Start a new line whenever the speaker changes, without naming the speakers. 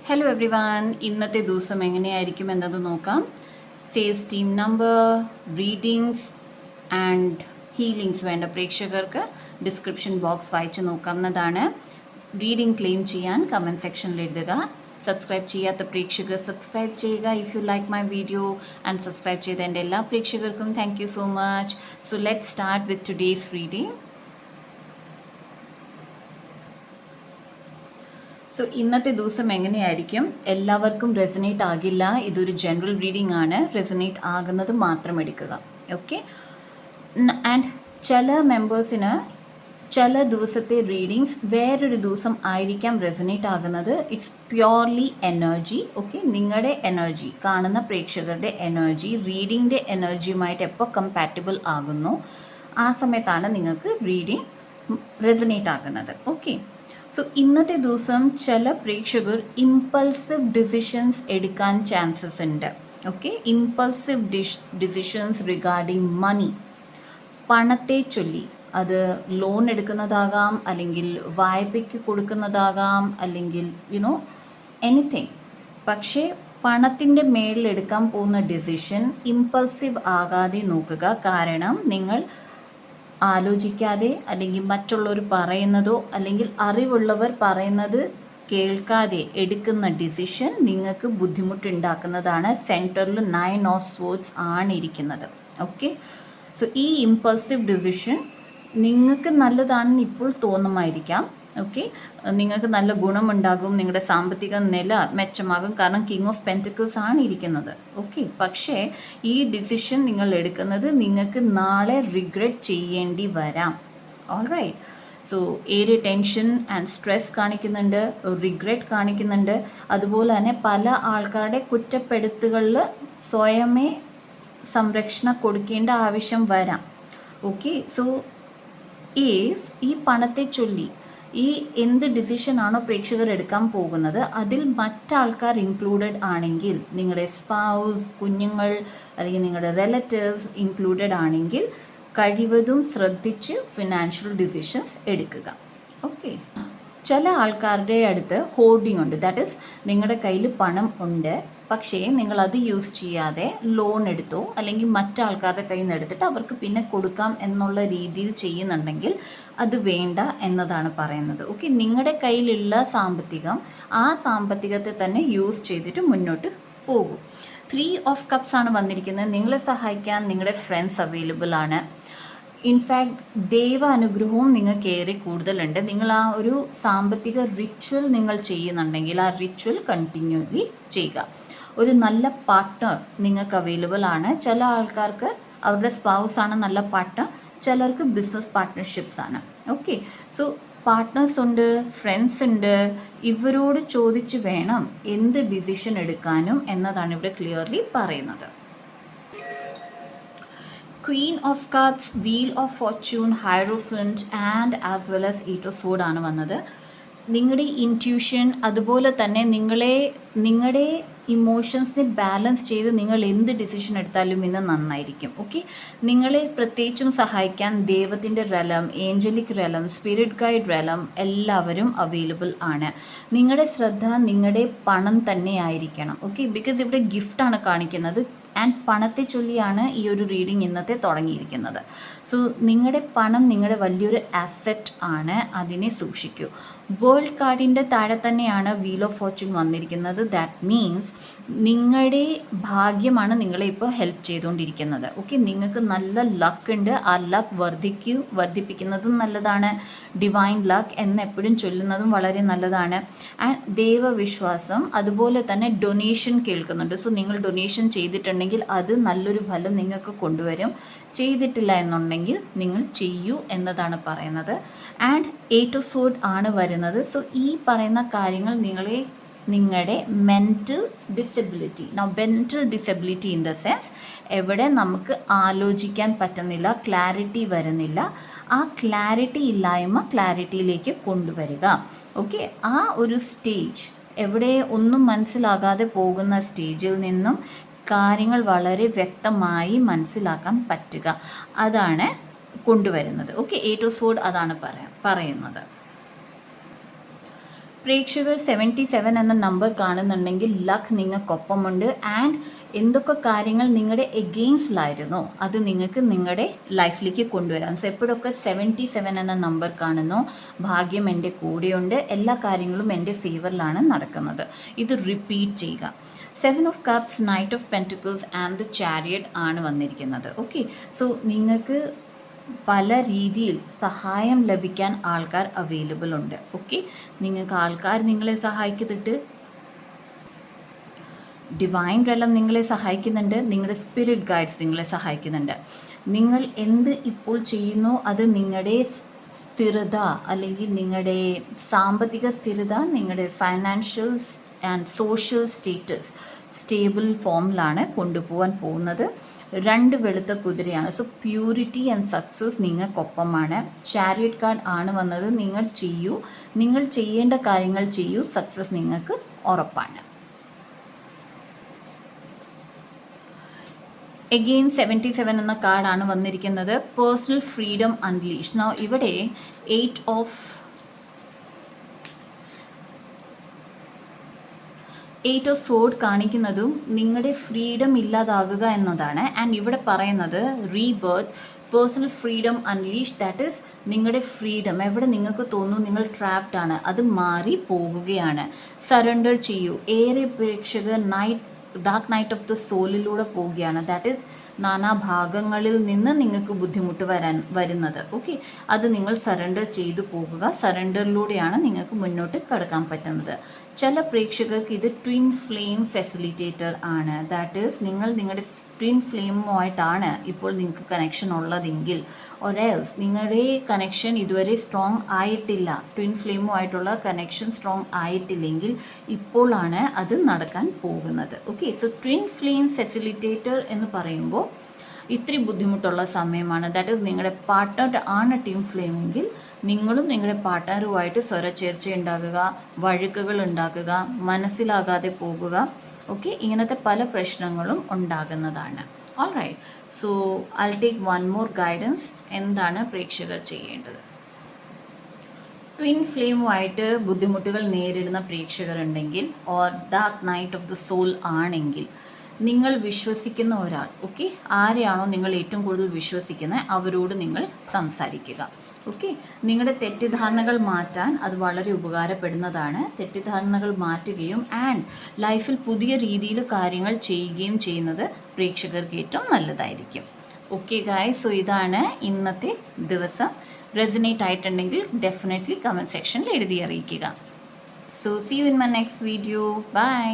Hello every one, ഇന്നത്തെ ദിവസം എങ്ങനെയായിരിക്കും എന്നത് നോക്കാം. Sales team number, readings and healings വേണ്ട പ്രേക്ഷകർക്ക് ഡിസ്ക്രിപ്ഷൻ ബോക്സ് വായിച്ച് നോക്കാവുന്നതാണ്. റീഡിംഗ് ക്ലെയിം ചെയ്യാൻ കമൻറ്റ് സെക്ഷനിൽ എഴുതുക. സബ്സ്ക്രൈബ് ചെയ്യാത്ത പ്രേക്ഷകർ സബ്സ്ക്രൈബ് ചെയ്യുക if you like my video. And subscribe ചെയ്ത എൻ്റെ എല്ലാ പ്രേക്ഷകർക്കും thank you so much. So let start with today's reading. So ഇന്നത്തെ ദിവസം എങ്ങനെയായിരിക്കും? എല്ലാവർക്കും റെസനേറ്റ് ആകില്ല. ഇതൊരു ജനറൽ റീഡിംഗ് ആണ്. റെസനേറ്റ് ആകുന്നത് മാത്രം എടുക്കുക. ഓക്കെ. ആൻഡ് ചില മെമ്പേഴ്സിന് ചില ദിവസത്തെ റീഡിങ്സ് വേറൊരു ദിവസം ആയിരിക്കാം റെസനേറ്റ് ആകുന്നത്. It's purely energy. ഓക്കെ, നിങ്ങളുടെ എനർജി, കാണുന്ന പ്രേക്ഷകരുടെ എനർജി റീഡിങ്ങിൻ്റെ എനർജിയുമായിട്ട് എപ്പോൾ കമ്പാറ്റബിൾ ആകുന്നു ആ സമയത്താണ് നിങ്ങൾക്ക് റീഡിങ് റെസനേറ്റ് ആകുന്നത്. ഓക്കെ. സോ ഇന്നത്തെ ദിവസം ചില പ്രേക്ഷകർ ഇമ്പൾസീവ് ഡിസിഷൻസ് എടുക്കാൻ ചാൻസസ് ഉണ്ട്. ഓക്കെ, ഇമ്പൾസീവ് ഡിസിഷൻസ് റിഗാർഡിങ് മണി, പണത്തെ ചൊല്ലി. അത് ലോൺ എടുക്കുന്നതാകാം, അല്ലെങ്കിൽ വായ്പയ്ക്ക് കൊടുക്കുന്നതാകാം, അല്ലെങ്കിൽ എനിത്തിങ്. പക്ഷേ പണത്തിൻ്റെ മേളിൽ എടുക്കാൻ പോകുന്ന ഡിസിഷൻ ഇമ്പൾസീവ് ആകാതെ നോക്കുക. കാരണം നിങ്ങൾ ആലോചിക്കാതെ, അല്ലെങ്കിൽ മറ്റുള്ളവർ പറയുന്നതോ അല്ലെങ്കിൽ അറിവുള്ളവർ പറയുന്നത് കേൾക്കാതെ എടുക്കുന്ന ഡിസിഷൻ നിങ്ങൾക്ക് ബുദ്ധിമുട്ടുണ്ടാക്കുന്നതാണ്. സെൻറ്ററിൽ 9 ഓഫ് സ്വോർഡ്സ് ആണ് ഇരിക്കുന്നത്. ഓക്കെ. സോ ഈ ഇമ്പൾസീവ് ഡിസിഷൻ നിങ്ങൾക്ക് നല്ലതാണെന്ന് ഇപ്പോൾ തോന്നുമായിരിക്കാം. ഓക്കെ, നിങ്ങൾക്ക് നല്ല ഗുണമുണ്ടാകും, നിങ്ങളുടെ സാമ്പത്തിക നില മെച്ചമാകും, കാരണം കിങ് ഓഫ് പെൻറ്റക്കിൾസ് ആണ് ഇരിക്കുന്നത്. ഓക്കെ, പക്ഷേ ഈ ഡിസിഷൻ നിങ്ങൾ എടുക്കുന്നത് നിങ്ങൾക്ക് നാളെ റിഗ്രറ്റ് ചെയ്യേണ്ടി വരാം. ഓൾറൈറ്റ്. സോ ഏറെ ടെൻഷൻ ആൻഡ് സ്ട്രെസ് കാണിക്കുന്നുണ്ട്, റിഗ്രറ്റ് കാണിക്കുന്നുണ്ട്. അതുപോലെ തന്നെ പല ആൾക്കാരുടെ കുറ്റപ്പെടുത്തുകളിൽ സ്വയമേ സംരക്ഷണം കൊടുക്കേണ്ട ആവശ്യം വരാം. ഓക്കെ. സോ ഈ പണത്തെ ചൊല്ലി ഈ എന്ത് ഡിസിഷനാണോ പ്രേക്ഷകർ എടുക്കാൻ പോകുന്നത് അതിൽ മറ്റാൾക്കാർ ഇൻക്ലൂഡഡ് ആണെങ്കിൽ, നിങ്ങളുടെ സ്പൗസ്, കുഞ്ഞുങ്ങൾ അല്ലെങ്കിൽ നിങ്ങളുടെ റിലേറ്റീവ്സ് ഇൻക്ലൂഡഡ് ആണെങ്കിൽ കഴിവതും ശ്രദ്ധിച്ച് ഫിനാൻഷ്യൽ ഡിസിഷൻസ് എടുക്കുക. ഓക്കെ. ചില ആൾക്കാരുടെ അടുത്ത് ഹോർഡിംഗ് ഉണ്ട്. ദാറ്റ് ഈസ്, നിങ്ങളുടെ കയ്യിൽ പണം ഉണ്ട്, പക്ഷേ നിങ്ങളത് യൂസ് ചെയ്യാതെ ലോൺ എടുത്തോ അല്ലെങ്കിൽ മറ്റാൾക്കാരുടെ കയ്യിൽ നിന്ന് എടുത്തിട്ട് അവർക്ക് പിന്നെ കൊടുക്കാം എന്നുള്ള രീതിയിൽ ചെയ്യുന്നുണ്ടെങ്കിൽ അത് വേണ്ട എന്നതാണ് പറയുന്നത്. ഓക്കെ, നിങ്ങളുടെ കയ്യിലുള്ള സാമ്പത്തികം ആ സാമ്പത്തികത്തെ തന്നെ യൂസ് ചെയ്തിട്ട് മുന്നോട്ട് പോകും. 3 ഓഫ് കപ്സ് ആണ് വന്നിരിക്കുന്നത്. നിങ്ങളെ സഹായിക്കാൻ നിങ്ങളുടെ ഫ്രണ്ട്സ് അവൈലബിൾ ആണ്. ഇൻഫാക്ട് ദൈവ അനുഗ്രഹവും നിങ്ങൾക്ക് ഏറെ കൂടുതലുണ്ട്. നിങ്ങൾ ആ ഒരു സാമ്പത്തിക റിച്വൽ നിങ്ങൾ ചെയ്യുന്നുണ്ടെങ്കിൽ ആ റിച്വൽ കണ്ടിന്യൂലി ചെയ്യുക. ഒരു നല്ല പാർട്ട്ണർ നിങ്ങൾക്ക് അവൈലബിൾ ആണ്. ചില ആൾക്കാർക്ക് അവരുടെ സ്പൗസ് ആണ് നല്ല പാർട്ട്ണർ, ചിലർക്ക് ബിസിനസ് പാർട്ട്ണർഷിപ്സ് ആണ്. ഓക്കെ. സോ പാർട്ട്നേഴ്സ് ഉണ്ട്, ഫ്രണ്ട്സ് ഉണ്ട്. ഇവരോട് ചോദിച്ച് വേണം എന്ത് ഡിസിഷൻ എടുക്കാനും എന്നതാണ് ഇവിടെ ക്ലിയർലി പറയുന്നത്. Queen of cups, wheel of fortune, hierophant and as well as 8 of sword ആണ് വന്നത്. നിങ്ങളുടെ ഇൻറ്റ്യൂഷൻ, അതുപോലെ തന്നെ നിങ്ങളുടെ ഇമോഷൻസിനെ ബാലൻസ് ചെയ്ത് നിങ്ങൾ എന്ത് ഡിസിഷൻ എടുത്താലും ഇന്ന് നന്നായിരിക്കും. ഓക്കെ. നിങ്ങളെ പ്രത്യേകിച്ചും സഹായിക്കാൻ ദൈവത്തിൻ്റെ realm, angelic realm, spirit guide realm എല്ലാവരും അവൈലബിൾ ആണ്. നിങ്ങളുടെ ശ്രദ്ധ നിങ്ങളുടെ പണം തന്നെ ആയിരിക്കണം. ഓക്കെ, ബിക്കോസ് ഇവിടെ ഗിഫ്റ്റാണ് കാണിക്കുന്നത് ആൻഡ് പണത്തെ ചൊല്ലിയാണ് ഈ ഒരു റീഡിംഗ് ഇന്നത്തെ തുടങ്ങിയിരിക്കുന്നത്. സോ നിങ്ങളുടെ പണം നിങ്ങളുടെ വലിയൊരു അസറ്റ് ആണ്, അതിനെ സൂക്ഷിക്കൂ. വേൾഡ് കാർഡിൻ്റെ താഴെ തന്നെയാണ് വീൽ ഓഫ് ഫോർച്യൂൺ വന്നിരിക്കുന്നത്. ദാറ്റ് മീൻസ് നിങ്ങളുടെ ഭാഗ്യമാണ് നിങ്ങളെ ഇപ്പോൾ ഹെൽപ്പ് ചെയ്തുകൊണ്ടിരിക്കുന്നത്. ഓക്കെ, നിങ്ങൾക്ക് നല്ല ലക്ക് ഉണ്ട്. ആ ലക്ക് വർദ്ധിപ്പിക്കുന്നതും നല്ലതാണ്. ഡിവൈൻ ലക്ക് എന്ന് എപ്പോഴും ചൊല്ലുന്നതും വളരെ നല്ലതാണ്. ആൻഡ് ദൈവവിശ്വാസം, അതുപോലെ തന്നെ ഡൊണേഷൻ കേൾക്കുന്നുണ്ട്. സോ നിങ്ങൾ ഡൊണേഷൻ ചെയ്തിട്ടുണ്ടെങ്കിൽ അത് നല്ലൊരു ഫലം നിങ്ങൾക്ക് കൊണ്ടുവരും. ചെയ്തിട്ടില്ല എന്നുണ്ടെങ്കിൽ നിങ്ങൾ ചെയ്യൂ എന്നതാണ് പറയുന്നത്. ആൻഡ് 8 ഓഫ് സ്വോർഡ് ആണ് വരുന്നത്. സോ ഈ പറയുന്ന കാര്യങ്ങൾ നിങ്ങളുടെ mental disability, mental disability in the sense എവിടെ നമുക്ക് ആലോചിക്കാൻ പറ്റുന്നില്ല, ക്ലാരിറ്റി വരുന്നില്ല, ആ ക്ലാരിറ്റി ഇല്ലായ്മ ക്ലാരിറ്റിയിലേക്ക് കൊണ്ടുവരിക. ഓക്കെ, ആ ഒരു സ്റ്റേജ്, എവിടെ ഒന്നും മനസ്സിലാകാതെ പോകുന്ന സ്റ്റേജിൽ നിന്നും കാര്യങ്ങൾ വളരെ വ്യക്തമായി മനസ്സിലാക്കാൻ പറ്റുക, അതാണ് കൊണ്ടുവരുന്നത്. ഓക്കെ, 8 ഓഫ് സ്വോർഡ് അതാണ് പറയുന്നത്. പ്രേക്ഷകർ 77 എന്ന നമ്പർ കാണുന്നുണ്ടെങ്കിൽ ലക്ക് നിങ്ങൾക്കൊപ്പമുണ്ട്. ആൻഡ് എന്തൊക്കെ കാര്യങ്ങൾ നിങ്ങളുടെ എഗെയിൻസ്റ്റിലായിരുന്നോ അത് നിങ്ങൾക്ക് നിങ്ങളുടെ ലൈഫിലേക്ക് കൊണ്ടുവരാം. സോ എപ്പോഴൊക്കെ 77 എന്ന നമ്പർ കാണുന്നോ ഭാഗ്യം എൻ്റെ കൂടെയുണ്ട്, എല്ലാ കാര്യങ്ങളും എൻ്റെ ഫേവറിലാണ് നടക്കുന്നത്. ഇത് റിപ്പീറ്റ് ചെയ്യുക. 7 of cups, knight of pentacles and the chariot ആണ് വന്നിരിക്കുന്നത്. ഓക്കെ, സോ നിങ്ങൾക്ക് പല രീതിയിൽ സഹായം ലഭിക്കാൻ ആൾക്കാർ അവൈലബിൾ ഉണ്ട്. ഓക്കെ, നിങ്ങൾക്ക് ആൾക്കാർ നിങ്ങളെ സഹായിക്കുന്നുണ്ട്, ഡിവൈൻ റെലം നിങ്ങളെ സഹായിക്കുന്നുണ്ട്, നിങ്ങളുടെ സ്പിരിറ്റ് ഗൈഡ്സ് നിങ്ങളെ സഹായിക്കുന്നുണ്ട്. നിങ്ങൾ എന്ത് ഇപ്പോൾ ചെയ്യുന്നോ അത് നിങ്ങളുടെ സ്ഥിരത അല്ലെങ്കിൽ നിങ്ങളുടെ സാമ്പത്തിക സ്ഥിരത, നിങ്ങളുടെ financials and social status stable ഫോമിലാണ് കൊണ്ടുപോകാൻ പോകുന്നത്. 2 വെളുത്ത കുതിരയാണ്. സോ പ്യൂരിറ്റി ആൻഡ് സക്സസ് നിങ്ങൾക്കൊപ്പമാണ്. ചാരിയറ്റ് കാർഡ് ആണ് വന്നത്. നിങ്ങൾ ചെയ്യേണ്ട കാര്യങ്ങൾ ചെയ്യൂ, സക്സസ് നിങ്ങൾക്ക് ഉറപ്പാണ്. എഗെയിൻ 77 എന്ന കാർഡാണ് വന്നിരിക്കുന്നത്. Personal freedom unleash. നൗ ഇവിടെ 8 ഓഫ് സോഡ് കാണിക്കുന്നതും നിങ്ങളുടെ ഫ്രീഡം ഇല്ലാതാകുക എന്നതാണ്. ആൻഡ് ഇവിടെ പറയുന്നത് rebirth, personal freedom unleash, that is നിങ്ങളുടെ ഫ്രീഡം എവിടെ നിങ്ങൾക്ക് തോന്നുന്നു നിങ്ങൾ ട്രാപ്ഡ് ആണ് അത് മാറി പോകുകയാണ്. സറണ്ടർ ചെയ്യൂ. ഏറെ പ്രേക്ഷകർ ഡാർക്ക് നൈറ്റ് ഓഫ് ദ സോളിലൂടെ പോവുകയാണ്. ദാറ്റ് ഈസ് നാനാഭാഗങ്ങളിൽ നിന്ന് നിങ്ങൾക്ക് ബുദ്ധിമുട്ട് വരുന്നത്. ഓക്കെ, അത് നിങ്ങൾ സറണ്ടർ ചെയ്തു പോകുക. സറണ്ടറിലൂടെയാണ് നിങ്ങൾക്ക് മുന്നോട്ട് കടക്കാൻ പറ്റുന്നത്. ചില പ്രേക്ഷകർക്ക് ഇത് ട്വിൻ ഫ്ലെയിം ഫെസിലിറ്റേറ്റർ ആണ്. ദാറ്റ് ഈസ് നിങ്ങളുടെ ട്വിൻ ഫ്ലെയിമുമായിട്ടാണ് ഇപ്പോൾ നിങ്ങൾക്ക് കണക്ഷൻ ഉള്ളതെങ്കിൽ, ഒരേൽസ് നിങ്ങളുടെ കണക്ഷൻ ഇതുവരെ സ്ട്രോങ് ആയിട്ടില്ല, ട്വിൻ ഫ്ലെയിമുമായിട്ടുള്ള കണക്ഷൻ സ്ട്രോങ് ആയിട്ടില്ലെങ്കിൽ ഇപ്പോഴാണ് അത് നടക്കാൻ പോകുന്നത്. Okay, so twin flame facilitator എന്ന് പറയുമ്പോൾ ഇത്തിരി ബുദ്ധിമുട്ടുള്ള സമയമാണ്. ദാറ്റ് ഈസ് നിങ്ങളുടെ പാർട്ട്ണർ ആണ് ട്വിൻ ഫ്ലെയിമെങ്കിൽ നിങ്ങളും നിങ്ങളുടെ പാർട്ട്ണറുമായിട്ട് സ്വരച്ചേർച്ച ഉണ്ടാകുക, വഴക്കുകൾ ഉണ്ടാക്കുക, മനസ്സിലാകാതെ പോകുക. ഓക്കെ, ഇങ്ങനത്തെ പല പ്രശ്നങ്ങളും ഉണ്ടാകുന്നതാണ്. All right, so I take one more guidance. എന്താണ് പ്രേക്ഷകർ ചെയ്യേണ്ടത്? ട്വിൻ ഫ്ലെയിമുമായിട്ട് ബുദ്ധിമുട്ടുകൾ നേരിടുന്ന പ്രേക്ഷകരുണ്ടെങ്കിൽ or dark night of the soul ആണെങ്കിൽ നിങ്ങൾ വിശ്വസിക്കുന്ന ഒരാൾ, ഓക്കെ, ആരെയാണോ നിങ്ങൾ ഏറ്റവും കൂടുതൽ വിശ്വസിക്കുന്നത് അവരോട് നിങ്ങൾ സംസാരിക്കുക. ഓക്കെ, നിങ്ങളുടെ തെറ്റിദ്ധാരണകൾ മാറ്റാൻ അത് വളരെ ഉപകാരപ്പെടുന്നതാണ്. തെറ്റിദ്ധാരണകൾ മാറ്റുകയും ആൻഡ് ലൈഫിൽ പുതിയ രീതിയിൽ കാര്യങ്ങൾ ചെയ്യുകയും ചെയ്യുന്നത് പ്രേക്ഷകർക്ക് ഏറ്റവും നല്ലതായിരിക്കും. ഓക്കെ ഗായ്സ്, സോ ഇതാണ് ഇന്നത്തെ ദിവസം. റെസനേറ്റ് ആയിട്ടുണ്ടെങ്കിൽ ഡെഫിനറ്റ്ലി കമൻറ്റ് സെക്ഷനിൽ എഴുതി അറിയിക്കുക. So see you in my next video. By.